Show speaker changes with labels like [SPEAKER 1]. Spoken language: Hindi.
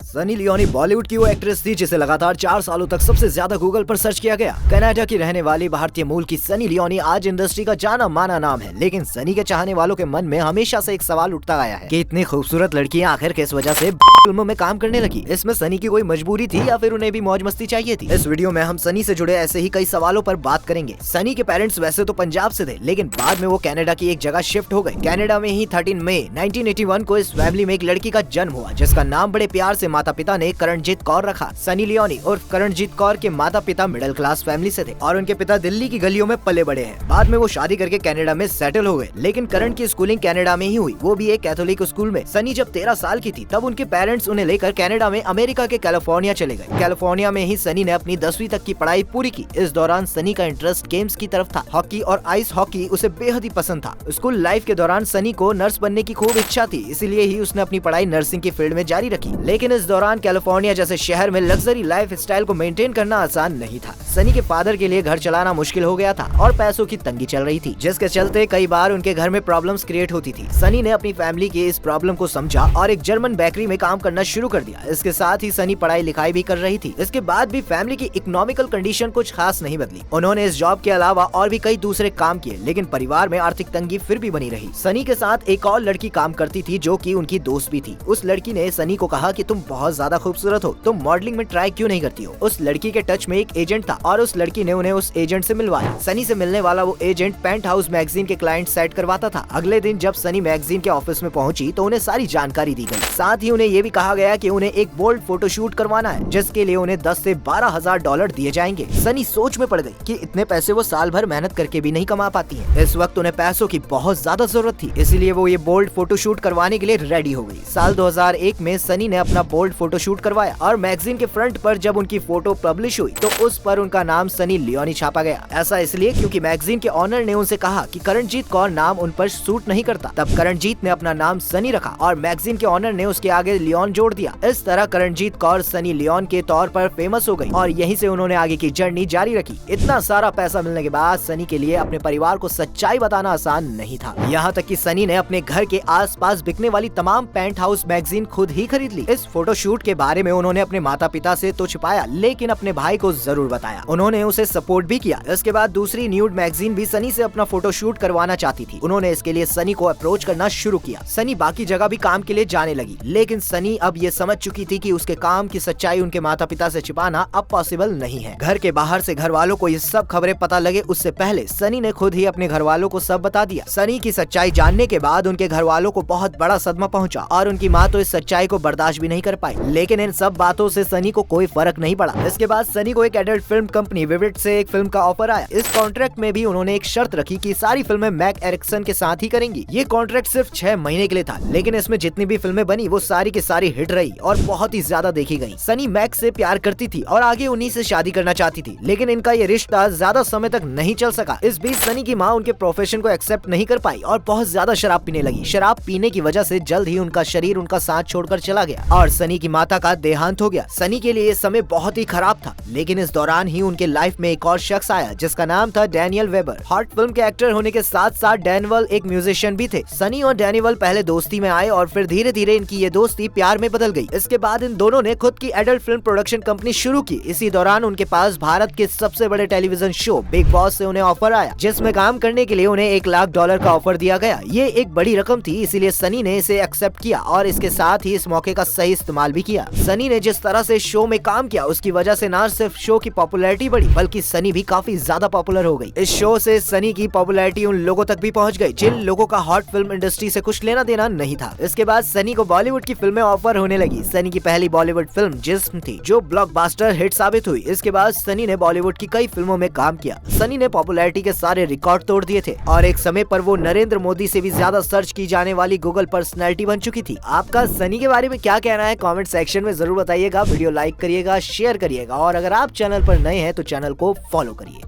[SPEAKER 1] सनी लियोनी बॉलीवुड की वो एक्ट्रेस थी जिसे लगातार 4 सालों तक सबसे ज्यादा गूगल पर सर्च किया गया। कनाडा की रहने वाली भारतीय मूल की सनी लियोनी आज इंडस्ट्री का जाना माना नाम है, लेकिन सनी के चाहने वालों के मन में हमेशा से एक सवाल उठता आया है कि इतनी खूबसूरत लड़कियां आखिर किस वजह से फिल्मों में काम करने लगी। इसमें सनी की कोई मजबूरी थी या फिर उन्हें भी मौज मस्ती चाहिए थी? इस वीडियो में हम सनी से जुड़े ऐसे ही कई सवालों पर बात करेंगे। सनी के पेरेंट्स वैसे तो पंजाब से थे, लेकिन बाद में वो कनाडा की एक जगह शिफ्ट हो गए। कनाडा में ही 13 मई 1981 को इस फैमिली में एक लड़की का जन्म हुआ, जिसका नाम बड़े प्यार से माता पिता ने करणजीत कौर रखा। सनी लियोनी और करणजीत कौर के माता पिता मिडिल क्लास फैमिली से थे और उनके पिता दिल्ली की गलियों में पले बड़े हैं। बाद में वो शादी करके कनाडा में सेटल हो गए, लेकिन करण की स्कूलिंग कनाडा में ही हुई, वो भी एक कैथोलिक स्कूल में। सनी जब 13 साल की थी तब उनके पेरेंट्स उन्हें लेकर कनाडा में अमेरिका के कैलिफोर्निया चले गए। कैलिफोर्निया में ही सनी ने अपनी 10वीं तक की पढ़ाई पूरी की। इस दौरान सनी का इंटरेस्ट गेम्स की तरफ था। हॉकी और आइस हॉकी उसे बेहद ही पसंद था। स्कूल लाइफ के दौरान सनी को नर्स बनने की खूब इच्छा थी, इसीलिए ही उसने अपनी पढ़ाई नर्सिंग की फील्ड में जारी रखी। लेकिन इस दौरान कैलिफोर्निया जैसे शहर में लग्जरी लाइफ स्टाइल को मेंटेन करना आसान नहीं था। सनी के फादर के लिए घर चलाना मुश्किल हो गया था और पैसों की तंगी चल रही थी, जिसके चलते कई बार उनके घर में प्रॉब्लम्स क्रिएट होती थी। सनी ने अपनी फैमिली की इस प्रॉब्लम को समझा और एक जर्मन बेकरी में काम करना शुरू कर दिया। इसके साथ ही सनी पढ़ाई लिखाई भी कर रही थी। इसके बाद भी फैमिली की इकोनॉमिकल कंडीशन कुछ खास नहीं बदली। उन्होंने इस जॉब के अलावा और भी कई दूसरे काम किए, लेकिन परिवार में आर्थिक तंगी फिर भी बनी रही। सनी के साथ एक और लड़की काम करती थी जो कि उनकी दोस्त भी थी। उस लड़की ने सनी को कहा कि तुम बहुत ज्यादा खूबसूरत हो, तुम मॉडलिंग में ट्राई क्यों नहीं करती हो? उस लड़की के टच में एक एजेंट था और उस लड़की ने उन्हें उस एजेंट से मिलवाया। सनी से मिलने वाला वो एजेंट पेंट हाउस मैगजीन के क्लाइंट सेट करवाता था। अगले दिन जब सनी मैगजीन के ऑफिस में पहुंची तो उन्हें सारी जानकारी दी गई। साथ ही उन्हें ये भी कहा गया कि उन्हें एक बोल्ड फोटोशूट करवाना है, जिसके लिए उन्हें 10 से 12,000 डॉलर दिए जाएंगे। सनी सोच में पड़ गई कि इतने पैसे वो साल भर मेहनत करके भी नहीं कमा पाती है। इस वक्त उन्हें पैसों की बहुत ज्यादा जरूरत थी, इसीलिए वो ये बोल्ड फोटोशूट करवाने के लिए रेडी हो गई। साल 2001 में सनी ने अपना बोल्ड फोटोशूट करवाया और मैगजीन के फ्रंट पर जब उनकी फोटो पब्लिश हुई तो उस पर उनका नाम सनी लियोनी छापा गया। ऐसा इसलिए क्योंकि मैगजीन के ऑनर ने उनसे कहा कि करणजीत कौर नाम उन पर सूट नहीं करता। तब करणजीत ने अपना नाम सनी रखा और मैगजीन के ऑनर ने उसके आगे लियोन जोड़ दिया। इस तरह करणजीत कौर सनी लियोन के तौर पर फेमस हो गई और यहीं से उन्होंने आगे की जर्नी जारी रखी। इतना सारा पैसा मिलने के बाद सनी के लिए अपने परिवार को सच्चाई बताना आसान नहीं था। यहाँ तक कि सनी ने अपने घर के आसपास बिकने वाली तमाम पेंट हाउस मैगजीन खुद ही खरीद ली। इस फोटोशूट के बारे में उन्होंने अपने माता पिता से तो छुपाया, लेकिन अपने भाई को जरूर बताया। उन्होंने उसे सपोर्ट भी किया। इसके बाद दूसरी न्यूड मैगजीन भी सनी से अपना फोटोशूट करवाना चाहती थी। उन्होंने इसके लिए सनी को अप्रोच करना शुरू किया। सनी बाकी जगह भी काम के लिए जाने लगी, लेकिन सनी अब ये समझ चुकी थी कि उसके काम की सच्चाई उनके माता पिता से छिपाना अब पॉसिबल नहीं है। घर के बाहर से घर वालों को ये सब खबरें पता लगे उससे पहले सनी ने खुद ही अपने घर वालों को सब बता दिया। सनी की सच्चाई जानने के बाद उनके घर वालों को बहुत बड़ा सदमा पहुंचा और उनकी माँ तो इस सच्चाई को बर्दाश्त भी नहीं कर पाई। लेकिन इन सब बातों से सनी को कोई फर्क नहीं पड़ा। इसके बाद सनी को एक एडल्ट फिल्म कंपनी विविड से एक फिल्म का ऑफर आया। इस कॉन्ट्रैक्ट में भी उन्होंने एक शर्त रखी कि सारी फिल्में मैक एरिक्सन के साथ ही करेंगी। ये कॉन्ट्रैक्ट सिर्फ 6 महीने के लिए था, लेकिन इसमें जितनी भी फिल्में बनी वो सारी की सारी हिट रही और बहुत ही ज्यादा देखी गई। सनी मैक से प्यार करती थी और आगे उन्हीं से शादी करना चाहती थी, लेकिन इनका ये रिश्ता ज्यादा समय तक नहीं चल सका। इस बीच सनी की माँ उनके प्रोफेशन को एक्सेप्ट नहीं कर पाई और बहुत ज्यादा शराब पीने लगी। शराब पीने की वजह से जल्द ही उनका शरीर उनका साथ छोड़कर चला गया और सनी की माता का देहांत हो गया। सनी के लिए ये समय बहुत ही खराब था, लेकिन इस दौरान ही उनके लाइफ में एक और शख्स आया जिसका नाम था डैनियल वेबर। हॉट फिल्म के एक्टर होने के साथ साथ डैनियल एक म्यूजिशियन भी थे। सनी और डैनियल पहले दोस्ती में आए और फिर धीरे धीरे इनकी ये दोस्ती प्यार में बदल गई। इसके बाद इन दोनों ने खुद की एडल्ट फिल्म प्रोडक्शन कंपनी शुरू की। इसी दौरान उनके पास भारत के सबसे बड़े टेलीविजन शो बिग बॉस से उन्हें ऑफर आया, जिसमें काम करने के लिए उन्हें $1,00,000 का ऑफर दिया गया। ये एक बड़ी रकम थी, इसीलिए सनी ने इसे एक्सेप्ट किया और इसके साथ ही इस मौके का सही इस्तेमाल भी किया। सनी ने जिस तरह से शो में काम किया उसकी वजह से न सिर्फ शो की पॉपुलैरिटी बढ़ी, बल्कि सनी भी काफी ज्यादा पॉपुलर हो गई। इस शो से सनी की पॉपुलैरिटी उन लोगों तक भी पहुंच गई जिन लोगों का हॉट फिल्म इंडस्ट्री से कुछ लेना देना नहीं था। इसके बाद सनी को बॉलीवुड की फिल्में ऑफर होने लगी। सनी की पहली बॉलीवुड फिल्म जिस्म थी, जो ब्लॉकबस्टर हिट साबित हुई। इसके बाद सनी ने बॉलीवुड की कई फिल्मों में काम किया। सनी ने पॉपुलैरिटी के सारे रिकॉर्ड तोड़ दिए थे और एक समय पर वो नरेंद्र मोदी से भी ज्यादा सर्च की जाने वाली गूगल पर्सनैलिटी बन चुकी थी। आपका सनी के बारे में क्या कहना है कमेंट सेक्शन में जरूर बताइएगा। वीडियो लाइक करिएगा, शेयर करिएगा और अगर आप चैनल पर नए हैं तो चैनल को फॉलो करिए।